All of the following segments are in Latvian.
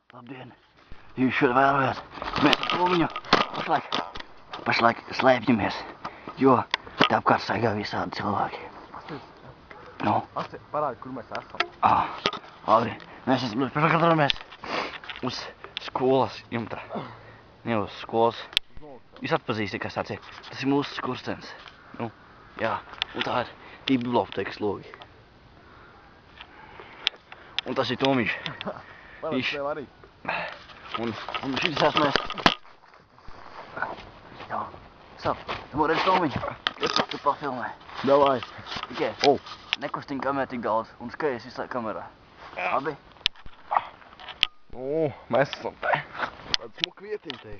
Labdien! Jūs šeit vērojat, mēs ar Tomiņu pašlaik slēpjamies, jo te apkārt staigā visādi cilvēki. Nu? Parādi, kur mēs esam. Labi, mēs atrodamies uz skolas jumta. Ne uz skolas. Jūs atpazīstat, kas tāds ir. Tas ir mūsu skurstenis. Nu, jā, un tā ir bibliotēkas logi. Un tas ir Tomiņš. Viņš tev arī. Un šis esmu es. Jā. So, tu redzi Tomiņu? Tu pafilmē. Davai. Tikai nekustiņ kamerā tik daudz un skaties visā kamerā. Labi? Nu, mēs esam te. Tāda smuka vietiņa te.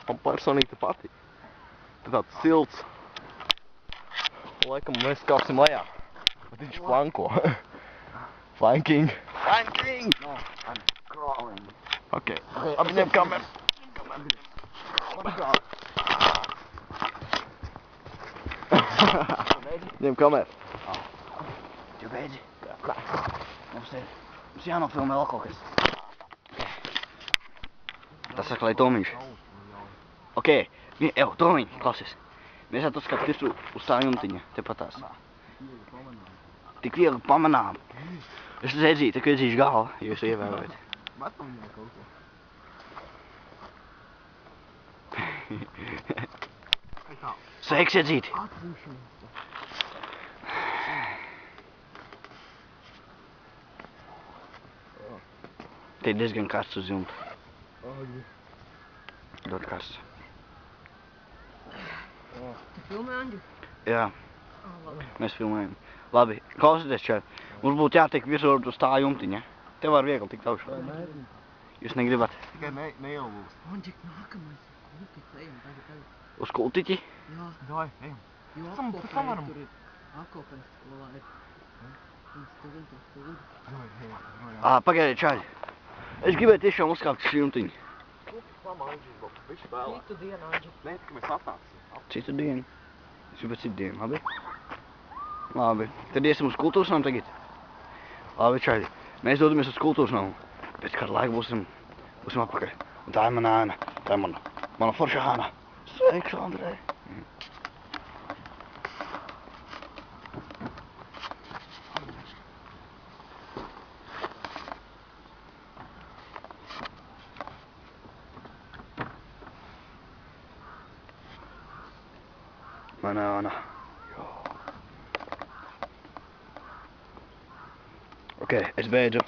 Man personīgi te patīk. Te tāds silts. Un laikam mēs kāpsim lejā. Bet viņš flanko. Flanking. Flanking! No, I'm crawling. Ok. Abi ņem kameru. Ņem kameru. Tu beidzi? Mums jānofilmē vēl kaut kas. Tas saka, lai Tomiņš. Ok, Tomiņ, klausies. Mēs atskatām visu uz tā jumtiņa, tepatās. Tik viegli pamanām. Es redzīju, tā redzīšu galvu, ja jūs ievērojat. Met man viņai kaut ko. Sveiks, iedzīti! Te ir diezgan karsts uz jumta. Ļoti karsts. Tu filmē, Andži? Jā, Labi. mēs filmējam. Labi, klausieties čēt. Mums būtu jātiek virsū uz tā jumtiņa. Te var viegli tikt augšā. Jūs negribat? Tikai neielūst. Andži, nākamais. Kultiķi, ejam, tagad. Uz kultiķi? Jā, Davai, ejam. jo Tam apkopēji tur ir. Apkopēji skolā ir. Studenti. Davai, ejam. Pagaidiet čāļi. Es gribēju tiešām uzkāpt uz jumtiņu. Viņš vēlāk. Citu dienu, Andži. Nē, tikai mēs atnāksim. Citu dienu. Es gribētu citu dienu, labi? Labi. Tad iesim uz kultūras namu tagad. Labi, čāļi. Mēs dodamies uz kultūras namu. Pēc kāda laika būsim atpakaļ. Un tā ir mana ēna. Tā ir mana forša ēna. Sveiks, Andrej! Mana ēna. Ok, es beidzu.